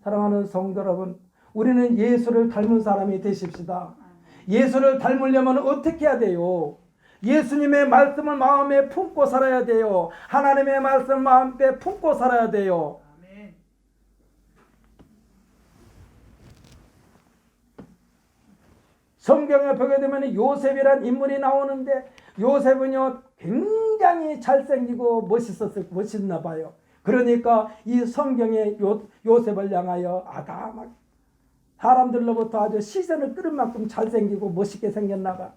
사랑하는 성도 여러분, 우리는 예수를 닮은 사람이 되십시다. 예수를 닮으려면 어떻게 해야 돼요? 예수님의 말씀을 마음에 품고 살아야 돼요. 하나님의 말씀을 마음에 품고 살아야 돼요. 성경에 보게 되면 요셉이란 인물이 나오는데 요셉은요 굉장히 잘생기고 멋있나 봐요. 그러니까 이 성경에 요셉을 향하여 아담하게 사람들로부터 아주 시선을 끌을 만큼 잘생기고 멋있게 생겼나 봐.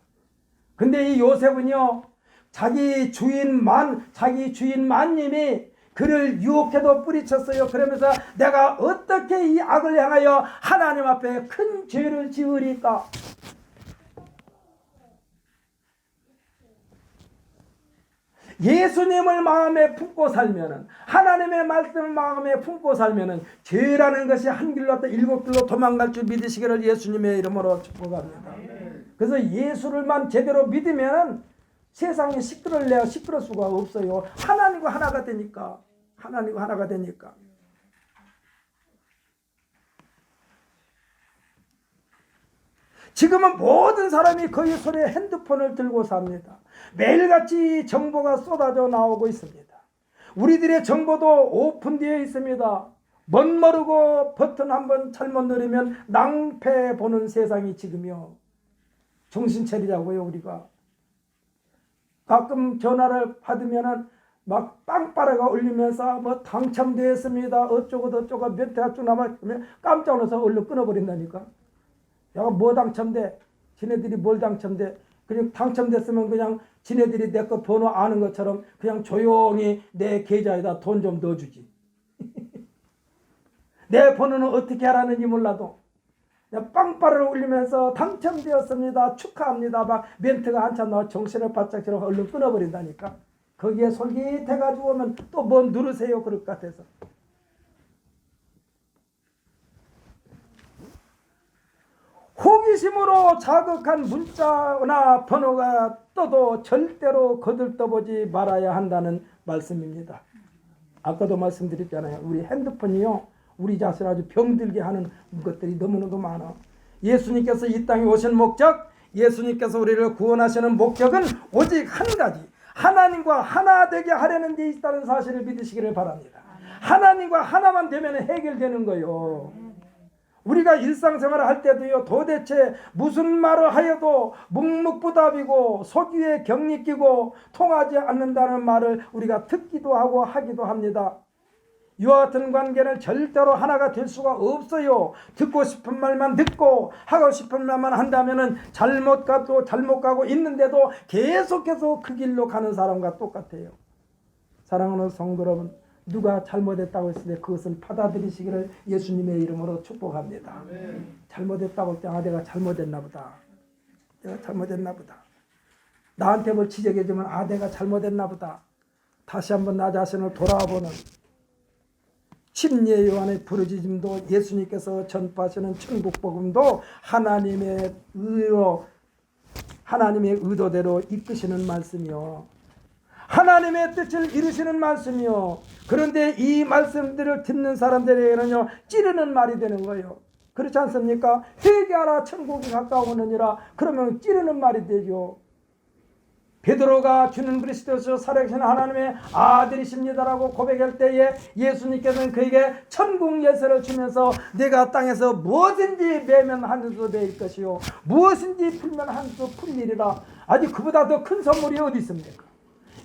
근데 이 요셉은요 자기 주인 만님이 그를 유혹해도 뿌리쳤어요. 그러면서 내가 어떻게 이 악을 향하여 하나님 앞에 큰 죄를 지으리까? 예수님을 마음에 품고 살면은, 하나님의 말씀을 마음에 품고 살면은 죄라는 것이 한 길로 왔다 일곱 길로 도망갈 줄 믿으시기를 예수님의 이름으로 축복합니다. 그래서 예수를만 제대로 믿으면은 세상에 시끄러울 수가 없어요. 하나님과 하나가 되니까. 하나님과 하나가 되니까. 지금은 모든 사람이 거의 손에 핸드폰을 들고 삽니다. 매일같이 정보가 쏟아져 나오고 있습니다. 우리들의 정보도 오픈되어 있습니다. 멋모르고 버튼 한번 잘못 누르면 낭패 보는 세상이 지금요. 정신 차리자고요. 우리가 가끔 전화를 받으면은 막 빵빠레가 울리면서 뭐 당첨되었습니다. 어쩌고 저쩌고 몇 대가 쭉 남았으면 깜짝 놀라서 얼른 끊어버린다니까. 내가 뭐 당첨돼? 지네들이 뭘 당첨돼? 그냥 당첨됐으면 그냥 지네들이 내 거 번호 아는 것처럼 그냥 조용히 내 계좌에다 돈 좀 넣어주지. 내 번호는 어떻게 하라는지 몰라도 빵빠레를 울리면서 당첨되었습니다. 축하합니다. 막 멘트가 한참 나와 정신을 바짝 차려 얼른 끊어버린다니까. 거기에 솔깃해가지고 오면 또 뭐 누르세요 그럴 것 같아서. 호기심으로 자극한 문자나 번호가 떠도 절대로 거들떠보지 말아야 한다는 말씀입니다. 아까도 말씀드렸잖아요. 우리 핸드폰이요 우리 자신을 아주 병들게 하는 것들이 너무너무 많아. 예수님께서 이 땅에 오신 목적, 예수님께서 우리를 구원하시는 목적은 오직 한 가지, 하나님과 하나 되게 하려는 데 있다는 사실을 믿으시기를 바랍니다. 하나님과 하나만 되면 해결되는 거요. 우리가 일상생활을 할 때도요, 도대체 무슨 말을 하여도 묵묵부답이고 속이에 격리 끼고 통하지 않는다는 말을 우리가 듣기도 하고 하기도 합니다. 이와 같은 관계는 절대로 하나가 될 수가 없어요. 듣고 싶은 말만 듣고 하고 싶은 말만 한다면 잘못 가고 있는데도 계속해서 그 길로 가는 사람과 똑같아요. 사랑하는 성도 여러분, 누가 잘못했다고 했을 때 그것을 받아들이시기를 예수님의 이름으로 축복합니다. 잘못했다고 할 때 내가 잘못했나 보다. 내가 잘못했나 보다. 나한테 뭘 지적해주면 내가 잘못했나 보다. 다시 한번 나 자신을 돌아보는 침례 요한의 부르짖음도 예수님께서 전파하시는 천국복음도 하나님의 의도대로 이끄시는 말씀이요. 하나님의 뜻을 이루시는 말씀이요. 그런데 이 말씀들을 듣는 사람들에게는요, 찌르는 말이 되는 거예요. 그렇지 않습니까? 회개하라 천국이 가까우느니라. 그러면 찌르는 말이 되죠. 베드로가 주는 그리스도서 살아계신 하나님의 아들이십니다라고 고백할 때에 예수님께서는 그에게 천국 열쇠를 주면서 내가 땅에서 무엇인지 매면 하늘도 매일 것이요 무엇인지 풀면 하늘도 풀리리라. 아직 그보다 더 큰 선물이 어디 있습니까?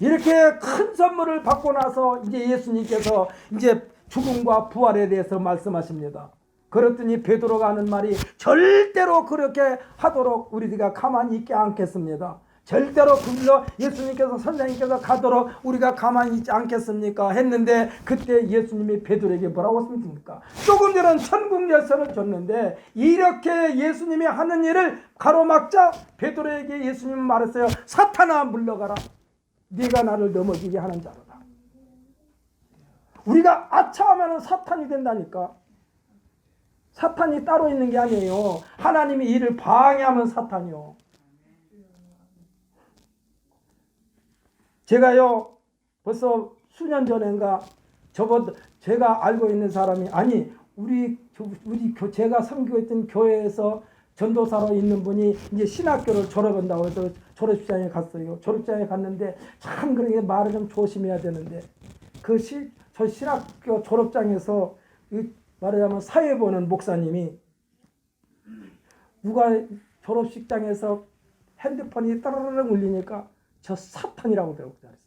이렇게 큰 선물을 받고 나서 이제 예수님께서 이제 죽음과 부활에 대해서 말씀하십니다. 그랬더니 베드로가 하는 말이 절대로 그렇게 하도록 우리가 가만히 있지 않겠습니다. 절대로 그 길로 예수님께서 선생님께서 가도록 우리가 가만히 있지 않겠습니까? 했는데 그때 예수님이 베드로에게 뭐라고 했습니까? 조금 전에 천국 열쇠를 줬는데 이렇게 예수님이 하는 일을 가로막자 베드로에게 예수님은 말했어요. 사탄아 물러가라. 네가 나를 넘어지게 하는 자로다. 우리가 아차하면 사탄이 된다니까. 사탄이 따로 있는 게 아니에요. 하나님이 일을 방해하면 사탄이요. 제가요 벌써 수년 전인가 제가 알고 있는 사람이 제가 섬기고 교회에서 전도사로 있는 분이 이제 신학교를 졸업한다고 해서 졸업식장에 갔어요. 졸업식장에 갔는데 참 그렇게 말을 좀 조심해야 되는데 저 신학교 졸업장에서 말하자면 사회 보는 목사님이 누가 졸업식장에서 핸드폰이 따르르 울리니까 저 사탄이라고 배웠다 했어.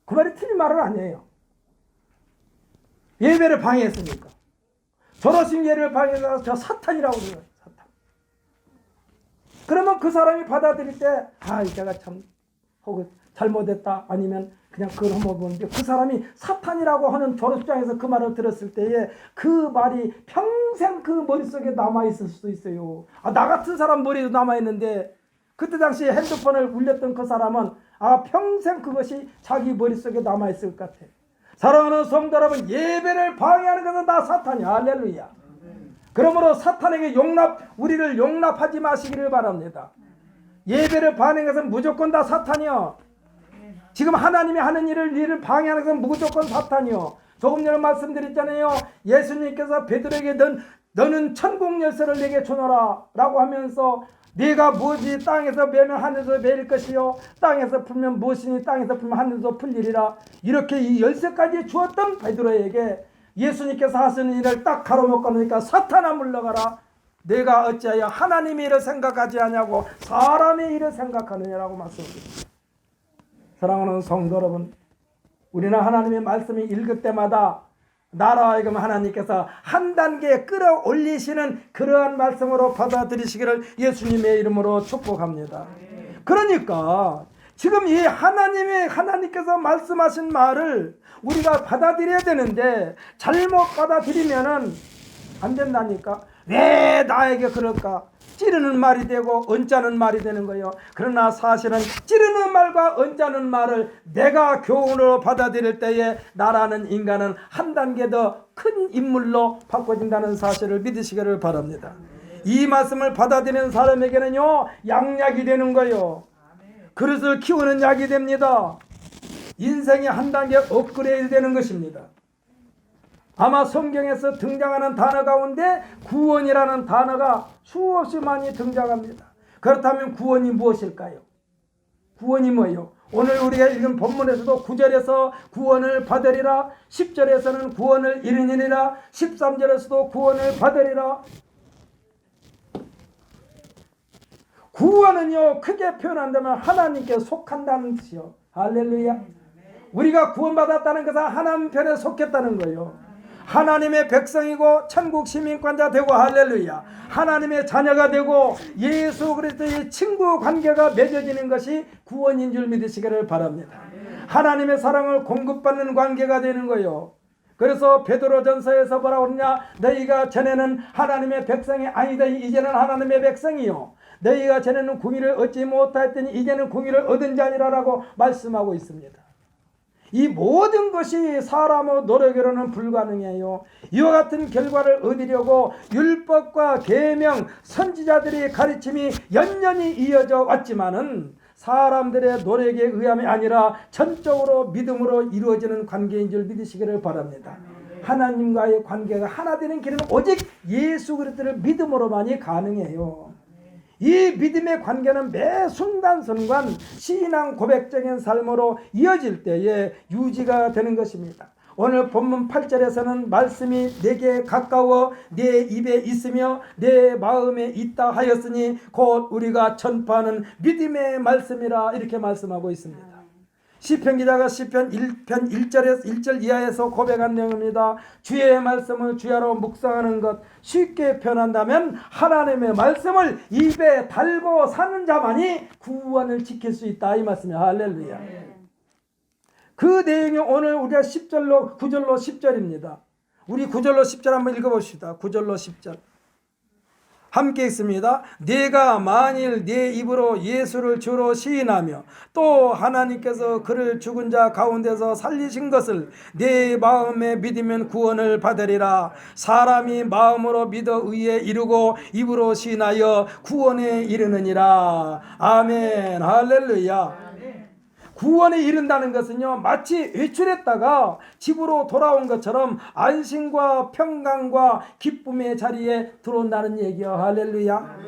그 말이 틀린 말은 아니에요. 예배를 방해했으니까. 졸업식 예배를 방해해서 저 사탄이라고 그래요. 사탄. 그러면 그 사람이 받아들일 때 내가 참 혹은 잘못했다 아니면 그냥 그걸 한번 보는데 그 사람이 사탄이라고 하는 졸업장에서 그 말을 들었을 때에 그 말이 평생 그 머릿속에 남아있을 수도 있어요. 나 같은 사람 머리에도 남아있는데 그때 당시에 핸드폰을 울렸던 그 사람은 평생 그것이 자기 머릿속에 남아있을 것 같아. 사랑하는 성도 여러분, 예배를 방해하는 것은 다 사탄이야. 할렐루야. 그러므로 사탄에게 우리를 용납하지 마시기를 바랍니다. 예배를 방해하는 것은 무조건 다 사탄이요. 지금 하나님이 하는 일을 방해하는 것은 무조건 사탄이요. 조금 전에 말씀드렸잖아요. 예수님께서 베드로에게 너는 천국 열쇠를 내게 주노라 라고 하면서 네가 무엇이 땅에서 매면 하늘에서 매일 것이요 땅에서 풀면 무엇이니 땅에서 풀면 하늘에서 풀리리라. 이렇게 이 열쇠까지 주었던 베드로에게 예수님께서 하시는 일을 딱 가로막고 나니까 사탄아 물러가라. 내가 어찌하여 하나님의 일을 생각하지 않냐고 사람의 일을 생각하느냐라고 말씀드립니다. 사랑하는 성도 여러분, 우리는 하나님의 말씀을 읽을 때마다 나라 하여금 하나님께서 한 단계 끌어올리시는 그러한 말씀으로 받아들이시기를 예수님의 이름으로 축복합니다. 그러니까 지금 이 하나님께서 말씀하신 말을 우리가 받아들여야 되는데 잘못 받아들이면은 안 된다니까. 왜 나에게 그럴까? 찌르는 말이 되고 언짢은 말이 되는 거예요. 그러나 사실은 찌르는 말과 언짢은 말을 내가 교훈으로 받아들일 때에 나라는 인간은 한 단계 더 큰 인물로 바꿔진다는 사실을 믿으시기를 바랍니다. 이 말씀을 받아들이는 사람에게는요 양약이 되는 거예요. 그릇을 키우는 약이 됩니다. 인생이 한 단계 업그레이드 되는 것입니다. 아마 성경에서 등장하는 단어 가운데 구원이라는 단어가 수없이 많이 등장합니다. 그렇다면 구원이 무엇일까요? 구원이 뭐예요? 오늘 우리가 읽은 본문에서도 9절에서 구원을 받으리라, 10절에서는 구원을 이루니라, 13절에서도 구원을 받으리라. 구원은요, 크게 표현한다면 하나님께 속한다는 뜻이요. 할렐루야. 우리가 구원받았다는 것은 하나님 편에 속했다는 거예요. 하나님의 백성이고 천국 시민권자 되고, 할렐루야, 하나님의 자녀가 되고 예수 그리스도의 친구 관계가 맺어지는 것이 구원인 줄 믿으시기를 바랍니다. 하나님의 사랑을 공급받는 관계가 되는 거예요. 그래서 베드로전서에서 뭐라고 그러냐? 너희가 전에는 하나님의 백성이 아니다, 이제는 하나님의 백성이요, 너희가 전에는 공의를 얻지 못하였더니 이제는 공의를 얻은 자니라라고 말씀하고 있습니다. 이 모든 것이 사람의 노력으로는 불가능해요. 이와 같은 결과를 얻으려고 율법과 계명, 선지자들의 가르침이 연연히 이어져 왔지만은 사람들의 노력에 의함이 아니라 전적으로 믿음으로 이루어지는 관계인 줄 믿으시기를 바랍니다. 하나님과의 관계가 하나 되는 길은 오직 예수 그리스도를 믿음으로만이 가능해요. 이 믿음의 관계는 매 순간순간 신앙 고백적인 삶으로 이어질 때에 유지가 되는 것입니다. 오늘 본문 8절에서는 말씀이 내게 가까워 내 입에 있으며 내 마음에 있다 하였으니 곧 우리가 전파하는 믿음의 말씀이라, 이렇게 말씀하고 있습니다. 시편 기자가 시편 1편 1절 이하에서 고백한 내용입니다. 주의 말씀을 주야로 묵상하는 것, 쉽게 표현한다면 하나님의 말씀을 입에 달고 사는 자만이 구원을 지킬 수 있다, 이 말씀이에요. 할렐루야. 그 내용이 오늘 우리가 9절로 10절입니다. 우리 9절로 10절 한번 읽어봅시다. 9절로 10절 함께 있습니다. 내가 만일 내 입으로 예수를 주로 시인하며 또 하나님께서 그를 죽은 자 가운데서 살리신 것을 내 마음에 믿으면 구원을 받으리라. 사람이 마음으로 믿어 의에 이르고 입으로 시인하여 구원에 이르느니라. 아멘. 할렐루야. 구원에 이른다는 것은요, 마치 외출했다가 집으로 돌아온 것처럼 안심과 평강과 기쁨의 자리에 들어온다는 얘기요. 할렐루야.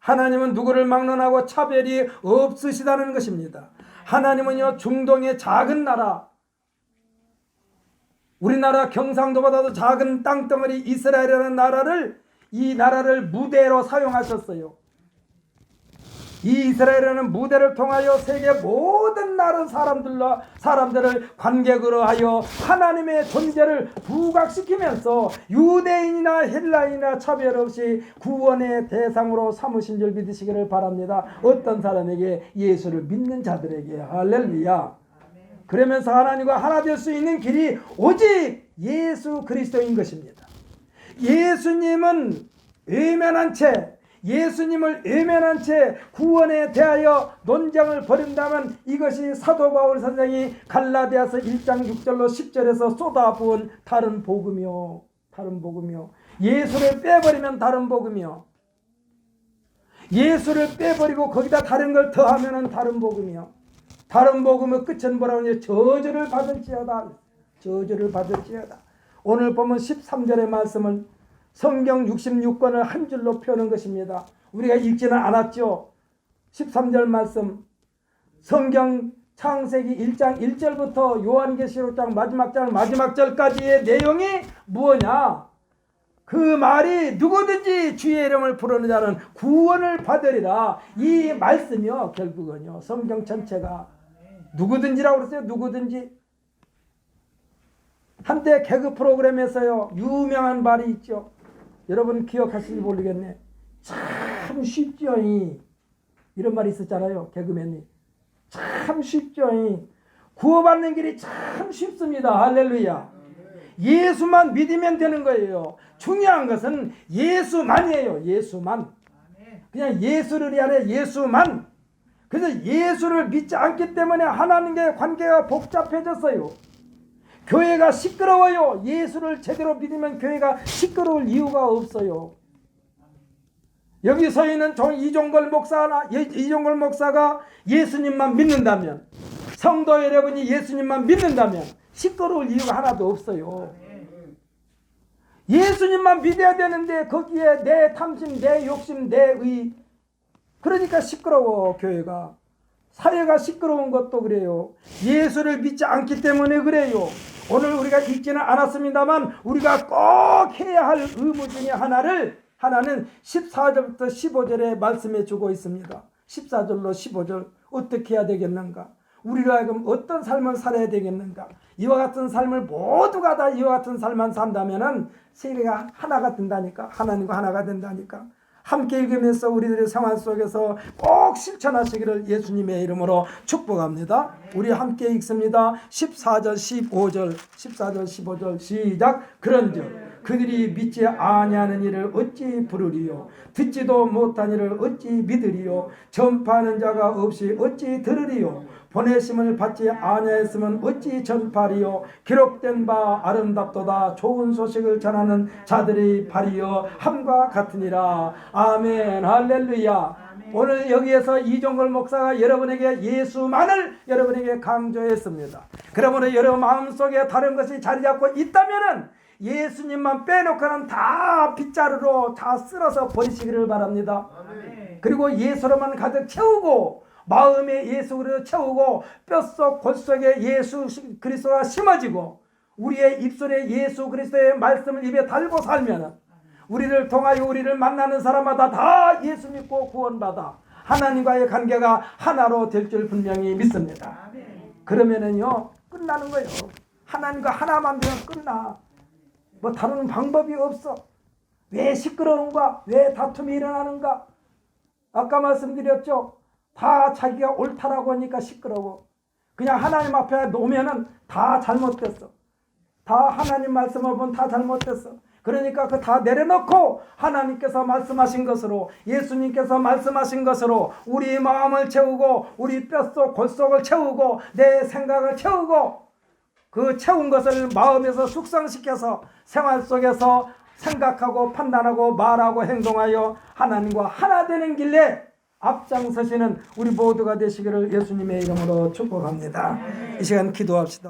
하나님은 누구를 막론하고 차별이 없으시다는 것입니다. 하나님은요, 중동의 작은 나라, 우리나라 경상도보다도 작은 땅덩어리 이스라엘이라는 나라를, 이 나라를 무대로 사용하셨어요. 이 이스라엘은 무대를 통하여 세계 모든 나라 사람들을 관객으로 하여 하나님의 존재를 부각시키면서 유대인이나 헬라인이나 차별 없이 구원의 대상으로 삼으신 줄 믿으시기를 바랍니다. 어떤 사람에게? 예수를 믿는 자들에게. 할렐루야. 그러면서 하나님과 하나 될 수 있는 길이 오직 예수 그리스도인 것입니다. 예수님은 외면한 채, 예수님을 외면한 채 구원에 대하여 논쟁을 벌인다면 이것이 사도 바울 선생이 갈라디아서 1장 6절로 10절에서 쏟아부은 다른 복음이요. 다른 복음이요. 예수를 빼버리면 다른 복음이요. 예수를 빼버리고 거기다 다른 걸 더하면 다른 복음이요. 다른 복음의 끝은 뭐라고 하냐? 저주를 받을지어다. 저주를 받을지어다. 오늘 보면 13절의 말씀을 성경 66권을 한 줄로 펴는 것입니다. 우리가 읽지는 않았죠. 13절 말씀, 성경 창세기 1장 1절부터 요한계시록 장 마지막 절까지의 내용이 뭐냐? 그 말이 누구든지 주의 이름을 부르는 자는 구원을 받으리라. 이 말씀이요, 결국은요, 성경 전체가 누구든지라고 그랬어요. 누구든지. 한때 개그 프로그램에서요, 유명한 말이 있죠. 여러분 기억하실지 모르겠네. 참 쉽죠. 이런 말이 있었잖아요. 개그맨이. 참 쉽죠. 구원받는 길이 참 쉽습니다. 할렐루야. 예수만 믿으면 되는 거예요. 중요한 것은 예수만이에요. 예수만. 그냥 예수를 위하여 예수만. 그래서 예수를 믿지 않기 때문에 하나님과의 관계가 복잡해졌어요. 교회가 시끄러워요. 예수를 제대로 믿으면 교회가 시끄러울 이유가 없어요. 여기 서 있는 이종걸 목사가 예수님만 믿는다면, 성도 여러분이 예수님만 믿는다면 시끄러울 이유가 하나도 없어요. 예수님만 믿어야 되는데 거기에 내 탐심, 내 욕심, 내 의. 그러니까 시끄러워. 교회가, 사회가 시끄러운 것도 그래요. 예수를 믿지 않기 때문에 그래요. 오늘 우리가 읽지는 않았습니다만 우리가 꼭 해야 할 의무 중에 하나는 14절부터 15절에 말씀해 주고 있습니다. 14절로 15절 어떻게 해야 되겠는가? 우리로 하여금 어떤 삶을 살아야 되겠는가? 이와 같은 삶을 모두가 다 이와 같은 삶만 산다면은 세계가 하나가 된다니까. 하나님과 하나가 된다니까. 함께 읽으면서 우리들의 생활 속에서 꼭 실천하시기를 예수님의 이름으로 축복합니다. 우리 함께 읽습니다. 14절 15절 시작. 그런즉 그들이 믿지 아니하는 이를 어찌 부르리요? 듣지도 못한 이를 어찌 믿으리요? 전파하는 자가 없이 어찌 들으리요? 보내심을 받지 아니하였으면 어찌 전파하리요? 기록된 바 아름답도다. 좋은 소식을 전하는 자들의 발이여 함과 같으니라. 아멘. 할렐루야. 오늘 여기에서 이종걸 목사가 여러분에게 예수만을 여러분에게 강조했습니다. 그러므로 여러분 마음속에 다른 것이 자리 잡고 있다면은 예수님만 빼놓고는 다 빗자루로 다 쓸어서 버리시기를 바랍니다. 아멘. 그리고 예수로만 가득 채우고 마음에 예수 그리스도 채우고 뼛속 골속에 예수 그리스도가 심어지고 우리의 입술에 예수 그리스도의 말씀을 입에 달고 살면 우리를 통하여 우리를 만나는 사람마다 다 예수 믿고 구원받아 하나님과의 관계가 하나로 될 줄 분명히 믿습니다. 그러면은요 끝나는 거예요. 하나님과 하나만 되면 끝나. 뭐 다른 방법이 없어. 왜 시끄러운가? 왜 다툼이 일어나는가? 아까 말씀드렸죠. 다 자기가 옳다라고 하니까 시끄러워. 그냥 하나님 앞에 놓으면은 다 잘못됐어. 다 하나님 말씀을 보면 다 잘못됐어. 그러니까 그 다 내려놓고 하나님께서 말씀하신 것으로, 예수님께서 말씀하신 것으로 우리 마음을 채우고 우리 뼛속 골속을 채우고 내 생각을 채우고 그 채운 것을 마음에서 숙성시켜서 생활 속에서 생각하고 판단하고 말하고 행동하여 하나님과 하나 되는 길에 앞장서시는 우리 모두가 되시기를 예수님의 이름으로 축복합니다. 이 시간 기도합시다.